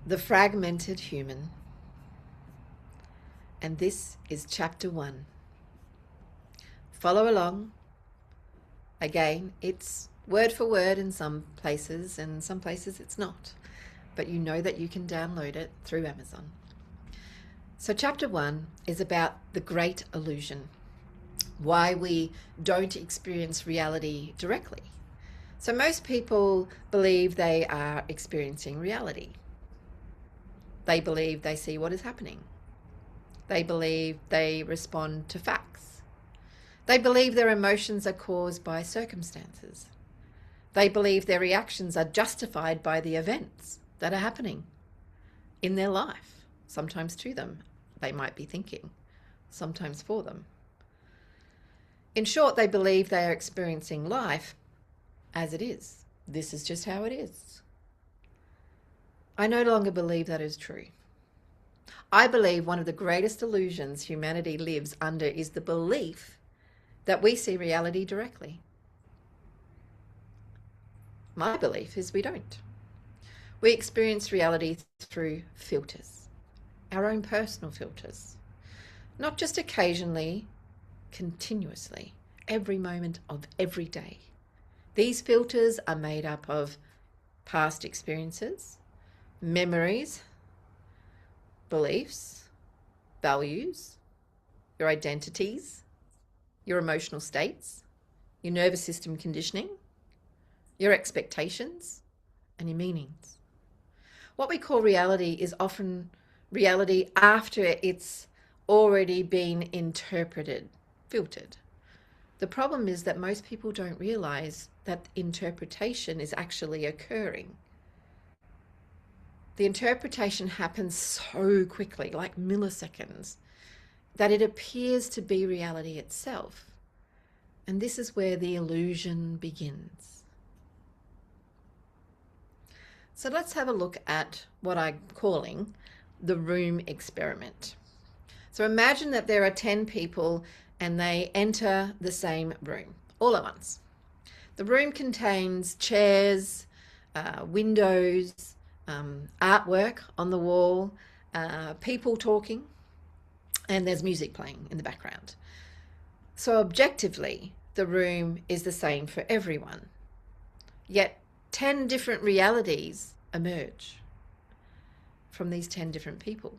The Fragmented Human. And this is chapter 1. Follow along. Again, it's word for word in some places, and some places it's not. But you know that you can download it through Amazon. So chapter 1 is about the great illusion, why we don't experience reality directly. So most people believe they are experiencing reality. They believe they see what is happening. They believe they respond to facts. They believe their emotions are caused by circumstances. They believe their reactions are justified by the events that are happening in their life, sometimes to them. They might be thinking, sometimes for them. In short, they believe they are experiencing life as it is. This is just how it is. I no longer believe that is true. I believe one of the greatest illusions humanity lives under is the belief that we see reality directly. My belief is we don't. We experience reality through filters, our own personal filters, not just occasionally, continuously, every moment of every day. These filters are made up of past experiences, memories, beliefs, values, your identities, your emotional states, your nervous system conditioning, your expectations, and your meanings. What we call reality is often reality after it's already been interpreted, filtered. The problem is that most people don't realize that interpretation is actually occurring. The interpretation happens so quickly, like milliseconds, that it appears to be reality itself. And this is where the illusion begins. So let's have a look at what I'm calling the room experiment. So imagine that there are 10 people and they enter the same room all at once. The room contains chairs, windows, artwork on the wall, people talking, and there's music playing in the background. So objectively, the room is the same for everyone. Yet 10 different realities emerge from these 10 different people.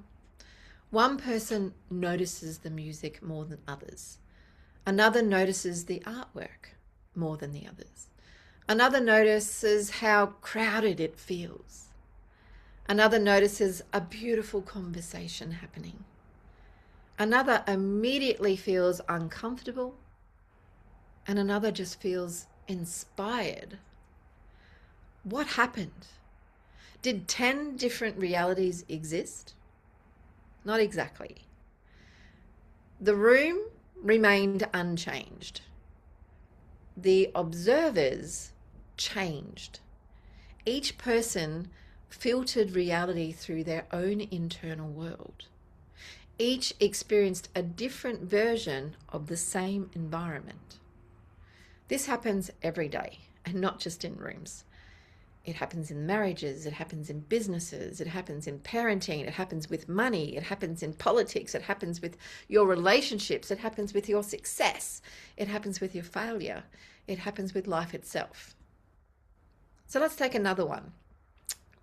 One person notices the music more than others. Another notices the artwork more than the others. Another notices how crowded it feels. Another notices a beautiful conversation happening. Another immediately feels uncomfortable, and another just feels inspired. What happened? Did 10 different realities exist? Not exactly. The room remained unchanged. The observers changed. Each person filtered reality through their own internal world. Each experienced a different version of the same environment. This happens every day, and not just in rooms. It happens in marriages, it happens in businesses, it happens in parenting, it happens with money, it happens in politics, it happens with your relationships, it happens with your success, it happens with your failure, it happens with life itself. So let's take another one.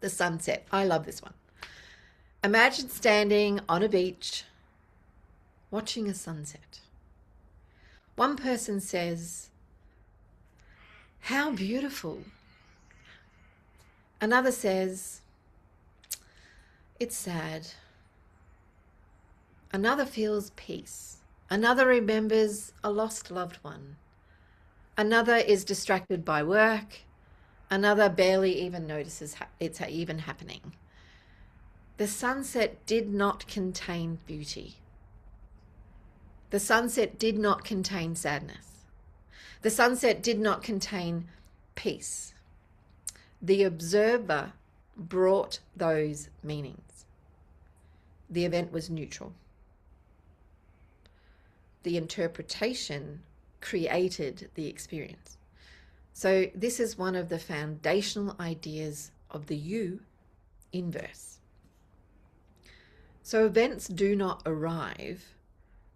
The sunset. I love this one. Imagine standing on a beach, watching a sunset. One person says, "How beautiful." Another says, "It's sad." Another feels peace. Another remembers a lost loved one. Another is distracted by work. Another barely even notices it's even happening. The sunset did not contain beauty. The sunset did not contain sadness. The sunset did not contain peace. The observer brought those meanings. The event was neutral. The interpretation created the experience. So this is one of the foundational ideas of the U inverse. So events do not arrive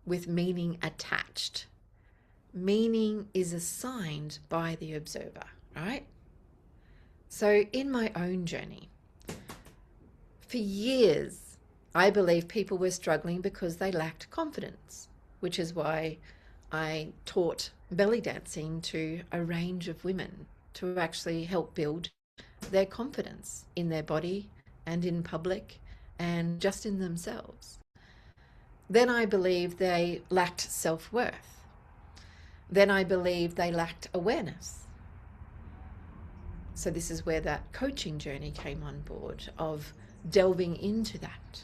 with meaning attached. Meaning is assigned by the observer, right? So in my own journey, for years, I believe people were struggling because they lacked confidence, which is why I taught belly dancing to a range of women to actually help build their confidence in their body and in public and just in themselves. Then I believed they lacked self-worth. Then I believed they lacked awareness. So this is where that coaching journey came on board, of delving into that.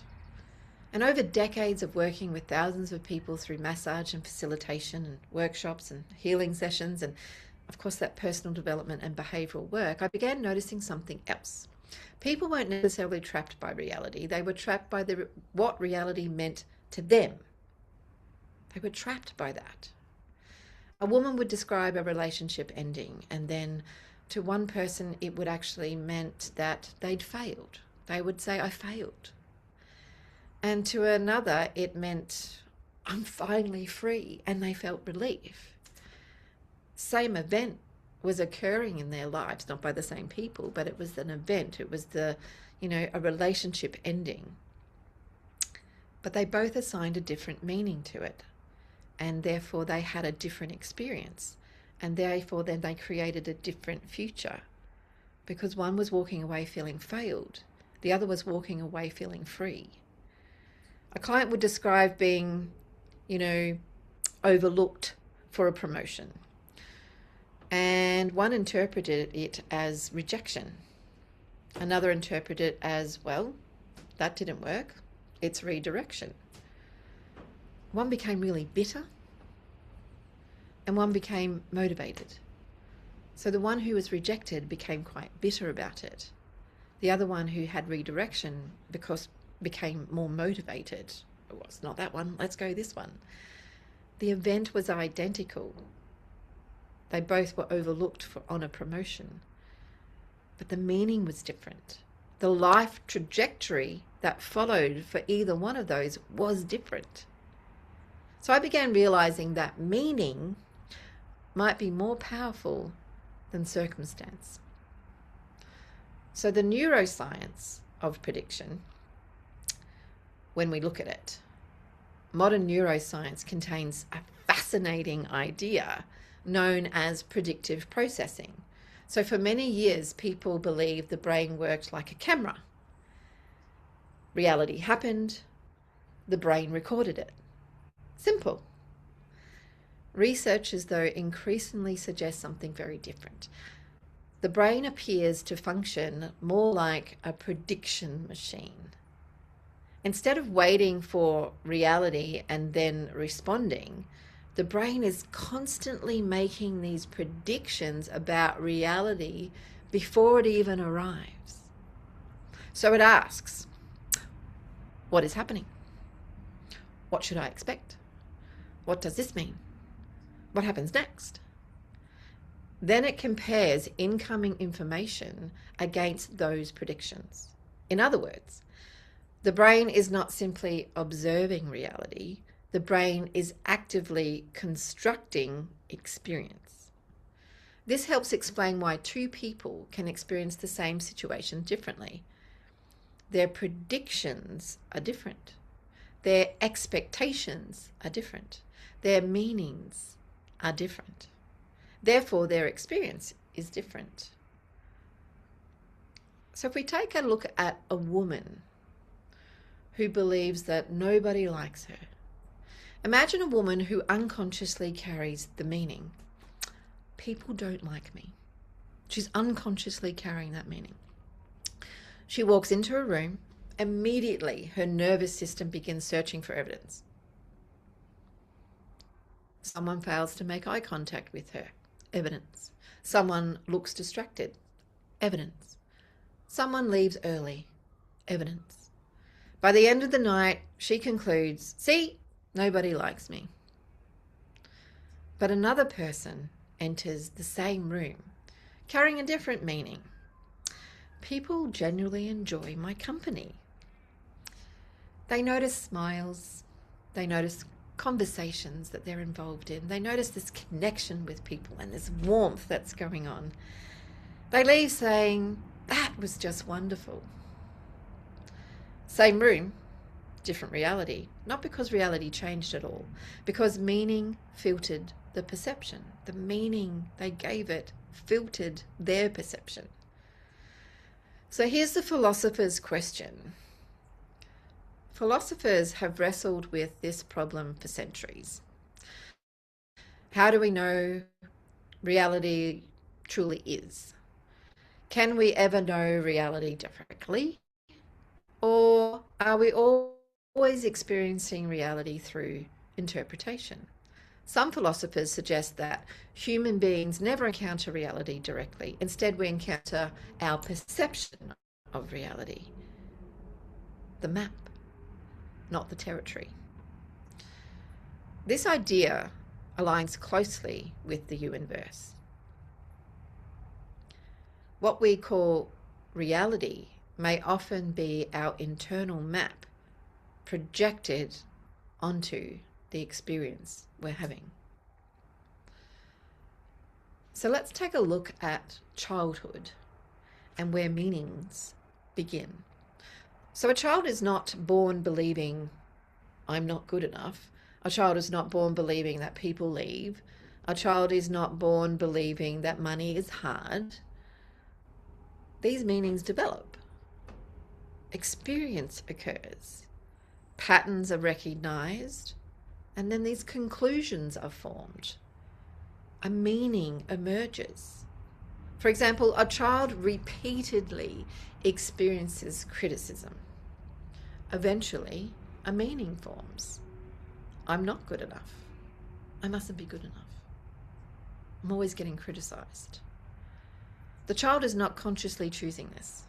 And over decades of working with thousands of people through massage and facilitation and workshops and healing sessions, and of course that personal development and behavioral work, I began noticing something else. People weren't necessarily trapped by reality. They were trapped by what reality meant to them. They were trapped by that. A woman would describe a relationship ending, and then to one person it would actually meant that they'd failed. They would say, I failed. And to another it meant, I'm finally free, and they felt relief. Same event was occurring in their lives, not by the same people, but it was an event. It was a relationship ending. But they both assigned a different meaning to it, and therefore they had a different experience, and therefore then they created a different future, because one was walking away feeling failed, the other was walking away feeling free. A client would describe being, overlooked for a promotion, and one interpreted it as rejection. Another interpreted it as, well, that didn't work, it's redirection. One became really bitter, and one became motivated. So the one who was rejected became quite bitter about it. The other one who had redirection became more motivated. Oh, it's not that one, let's go this one. The event was identical. They both were overlooked on a promotion, but the meaning was different. The life trajectory that followed for either one of those was different. So I began realizing that meaning might be more powerful than circumstance. So the neuroscience of prediction, when we look at it, modern neuroscience contains a fascinating idea known as predictive processing. So for many years, people believed the brain worked like a camera. Reality happened, the brain recorded it. Simple. Researchers, though, increasingly suggest something very different. The brain appears to function more like a prediction machine. Instead of waiting for reality and then responding, the brain is constantly making these predictions about reality before it even arrives. So it asks, what is happening? What should I expect? What does this mean? What happens next? Then it compares incoming information against those predictions. In other words, the brain is not simply observing reality, the brain is actively constructing experience. This helps explain why two people can experience the same situation differently. Their predictions are different. Their expectations are different. Their meanings are different. Therefore, their experience is different. So if we take a look at a woman who believes that nobody likes her, imagine a woman who unconsciously carries the meaning, people don't like me. She's unconsciously carrying that meaning. She walks into a room, immediately her nervous system begins searching for evidence. Someone fails to make eye contact with her, evidence. Someone looks distracted, evidence. Someone leaves early, evidence. By the end of the night, she concludes, see, nobody likes me. But another person enters the same room, carrying a different meaning. People generally enjoy my company. They notice smiles, they notice conversations that they're involved in, they notice this connection with people and this warmth that's going on. They leave saying, that was just wonderful. Same room, different reality. Not because reality changed at all, because meaning filtered the perception. The meaning they gave it filtered their perception. So here's the philosopher's question. Philosophers have wrestled with this problem for centuries. How do we know reality truly is? Can we ever know reality directly? Or are we always experiencing reality through interpretation? Some philosophers suggest that human beings never encounter reality directly. Instead, we encounter our perception of reality, the map, not the territory. This idea aligns closely with the universe. What we call reality may often be our internal map projected onto the experience we're having. So let's take a look at childhood and where meanings begin. So a child is not born believing I'm not good enough. A child is not born believing that people leave. A child is not born believing that money is hard. These meanings develop. Experience occurs. Patterns are recognized, and then these conclusions are formed. A meaning emerges. For example, a child repeatedly experiences criticism. Eventually, a meaning forms. I'm not good enough. I mustn't be good enough. I'm always getting criticized. The child is not consciously choosing this.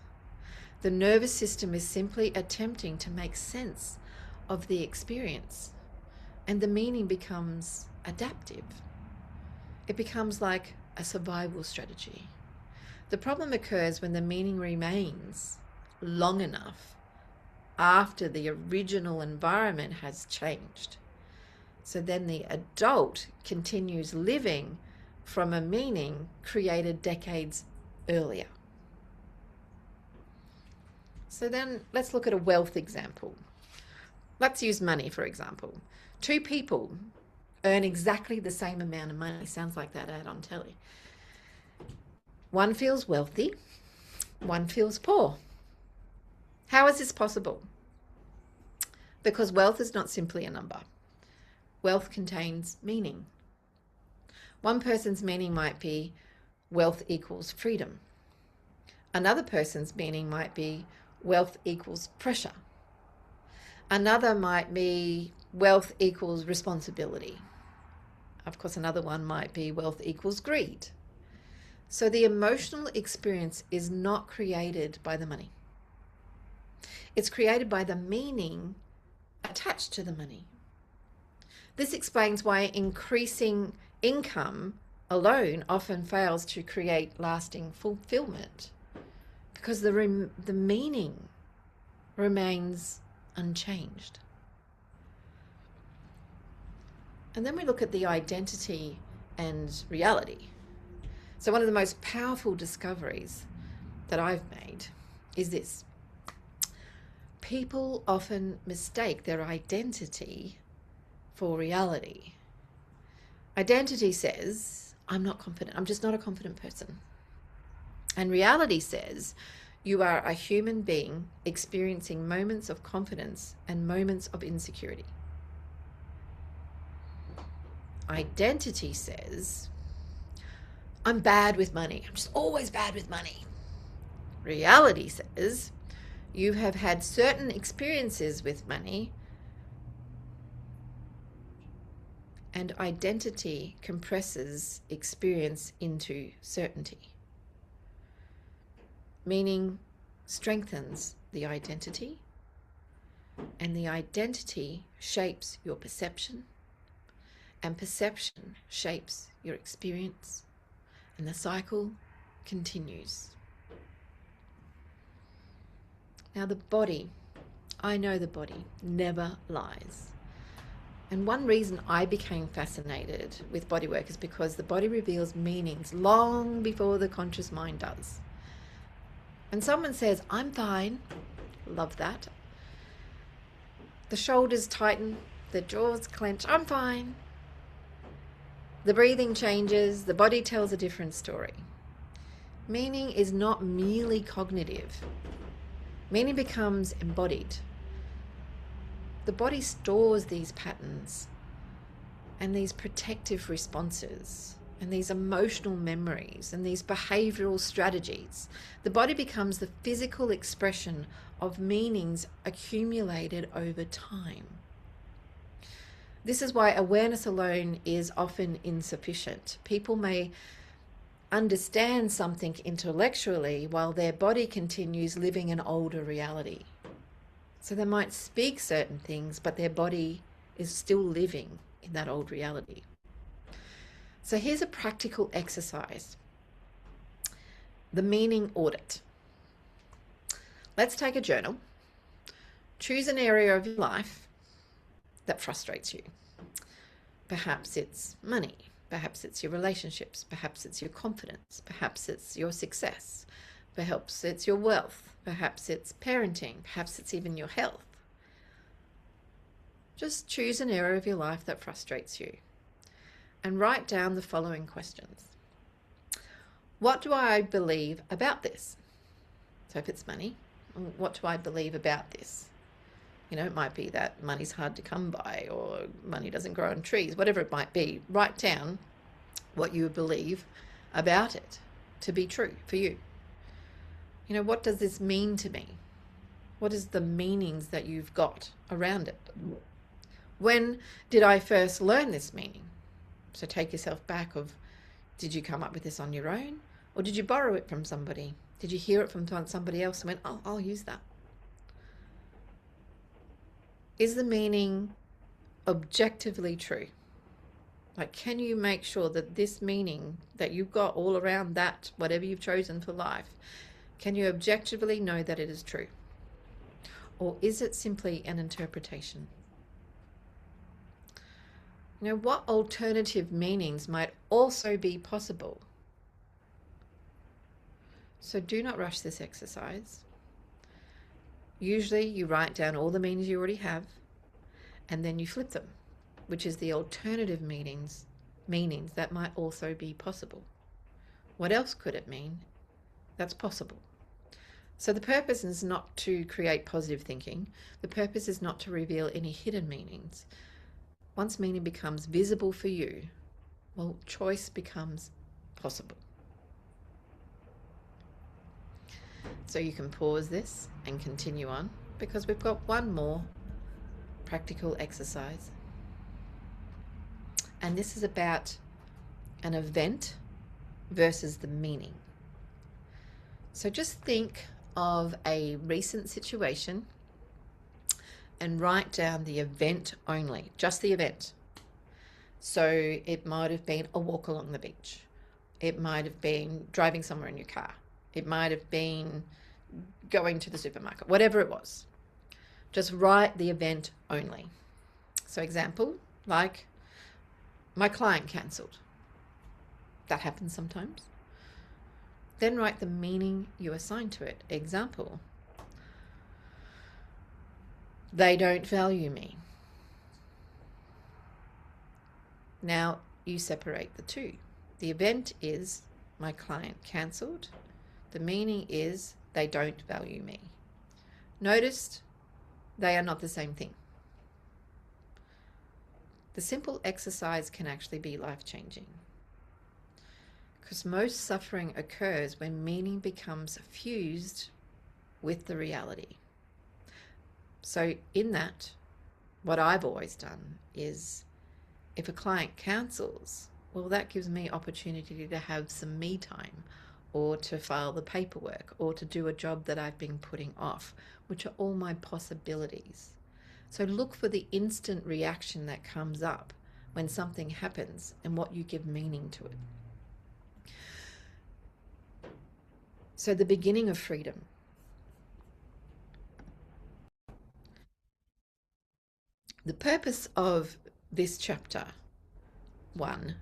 The nervous system is simply attempting to make sense of the experience, and the meaning becomes adaptive. It becomes like a survival strategy. The problem occurs when the meaning remains long enough after the original environment has changed. So then the adult continues living from a meaning created decades earlier. So then let's look at a wealth example. Let's use money, for example. Two people earn exactly the same amount of money. Sounds like that ad on telly. One feels wealthy, one feels poor. How is this possible? Because wealth is not simply a number. Wealth contains meaning. One person's meaning might be wealth equals freedom. Another person's meaning might be wealth equals pressure. Another might be wealth equals responsibility. Of course, another one might be wealth equals greed. So the emotional experience is not created by the money. It's created by the meaning attached to the money. This explains why increasing income alone often fails to create lasting fulfillment, because the meaning remains unchanged. And then we look at the identity and reality. So one of the most powerful discoveries that I've made is this. People often mistake their identity for reality. Identity says, I'm not confident. I'm just not a confident person. And reality says, you are a human being experiencing moments of confidence and moments of insecurity. Identity says, I'm bad with money. I'm just always bad with money. Reality says, you have had certain experiences with money, and identity compresses experience into certainty. Meaning strengthens the identity, and the identity shapes your perception, and perception shapes your experience, and the cycle continues. Now, the body I know the body never lies. And one reason I became fascinated with bodywork is because the body reveals meanings long before the conscious mind does. When someone says, I'm fine, love that. The shoulders tighten, the jaws clench, I'm fine. The breathing changes, the body tells a different story. Meaning is not merely cognitive. Meaning becomes embodied. The body stores these patterns and these protective responses and these emotional memories and these behavioral strategies. The body becomes the physical expression of meanings accumulated over time. This is why awareness alone is often insufficient. People may understand something intellectually while their body continues living an older reality. So they might speak certain things, but their body is still living in that old reality. So here's a practical exercise. The meaning audit. Let's take a journal. Choose an area of your life that frustrates you. Perhaps it's money. Perhaps it's your relationships. Perhaps it's your confidence. Perhaps it's your success. Perhaps it's your wealth. Perhaps it's parenting. Perhaps it's even your health. Just choose an area of your life that frustrates you and write down the following questions. What do I believe about this? So if it's money, what do I believe about this? You know, it might be that money's hard to come by, or money doesn't grow on trees, whatever it might be. Write down what you believe about it to be true for you. You know, what does this mean to me? What is the meanings that you've got around it? When did I first learn this meaning? So take yourself back of, did you come up with this on your own? Or did you borrow it from somebody? Did you hear it from somebody else and went, oh, I'll use that? Is the meaning objectively true? Like, can you make sure that this meaning that you've got all around that, whatever you've chosen for life, can you objectively know that it is true? Or is it simply an interpretation? You know, what alternative meanings might also be possible? So do not rush this exercise. Usually you write down all the meanings you already have and then you flip them, which is the alternative meanings that might also be possible. What else could it mean that's possible? So the purpose is not to create positive thinking. The purpose is not to reveal any hidden meanings. Once meaning becomes visible for you, well, choice becomes possible. So you can pause this and continue on, because we've got one more practical exercise. And this is about an event versus the meaning. So just think of a recent situation and write down the event only, just the event. So it might have been a walk along the beach. It might have been driving somewhere in your car. It might have been going to the supermarket, whatever it was. Just write the event only. So example, like my client cancelled. That happens sometimes. Then write the meaning you assign to it. Example, they don't value me. Now you separate the two. The event is my client cancelled. The meaning is they don't value me. Notice they are not the same thing. The simple exercise can actually be life-changing, because most suffering occurs when meaning becomes fused with the reality. So in that, what I've always done is, if a client cancels, well, that gives me opportunity to have some me time, or to file the paperwork, or to do a job that I've been putting off, which are all my possibilities. So look for the instant reaction that comes up when something happens and what you give meaning to it. So the beginning of freedom. The purpose of this chapter 1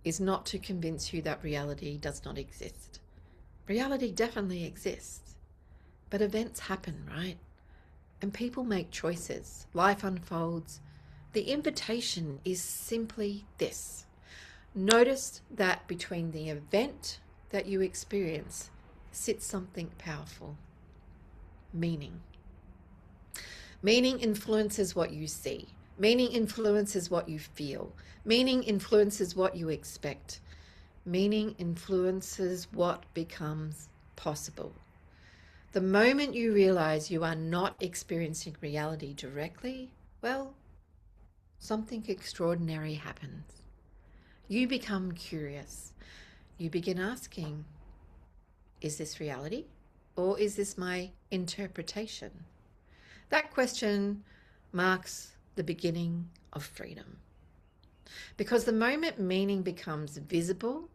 is not to convince you that reality does not exist. Reality definitely exists, but events happen, right? And people make choices. Life unfolds. The invitation is simply this. Notice that between the event that you experience sits something powerful. Meaning. Meaning influences what you see. Meaning influences what you feel. Meaning influences what you expect. Meaning influences what becomes possible. The moment you realize you are not experiencing reality directly, well, something extraordinary happens. You become curious. You begin asking, is this reality? Or is this my interpretation? That question marks the beginning of freedom. Because the moment meaning becomes visible,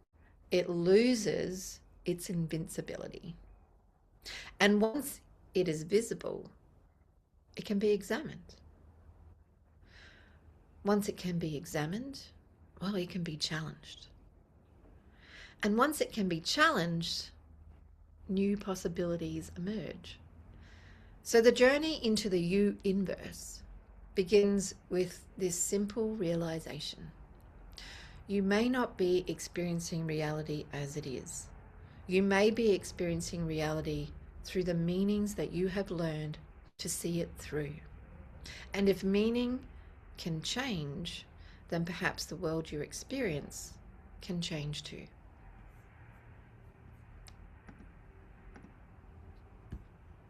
it loses its invincibility. And once it is visible, it can be examined. Once it can be examined, well, it can be challenged. And once it can be challenged, new possibilities emerge. So the journey into the you inverse begins with this simple realization. You may not be experiencing reality as it is. You may be experiencing reality through the meanings that you have learned to see it through. And if meaning can change, then perhaps the world you experience can change too.